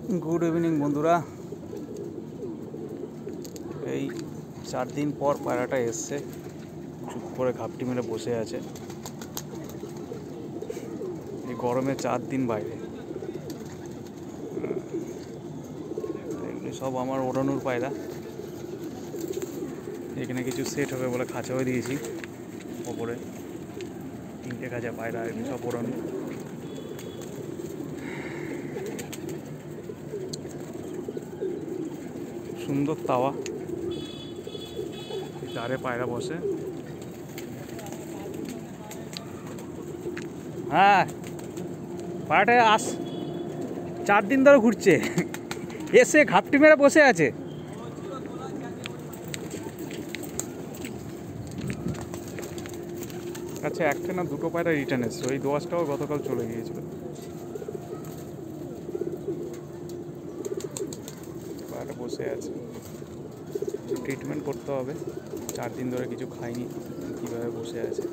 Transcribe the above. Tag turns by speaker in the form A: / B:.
A: good evening बंधुरा এই 4 दिन पर পায়রাটা এসছে চুপ করে ঘাপটি মেরে বসে আছে এই গরমে 4 दिन বাইরে এগুলো সব আমার ওড়ানোর পায়রা এখানে কিছু সেট হবে বলে খাঁচা হয়ে দিয়েছি উপরে 3টে খাঁচা পায়রা এগুলো সব ওড়ানো সুন্দর তাওয়া চারে পায়রা বসে হ্যাঁ পায়রাটা 4 दिन ধরে ঘুরছে এসে ঘাপটি মেরে বসে আছে আচ্ছা একটা না দুটো পায়রা রিটার্ন এসছে ওই দোয়াশটাও গতকাল চলে গিয়েছিল পায়রাটা বসে আছে ট্রিটমেন্ট করতে হবে 4 दिन ধরে কিছু খাইনি কীভাবে বসে আছে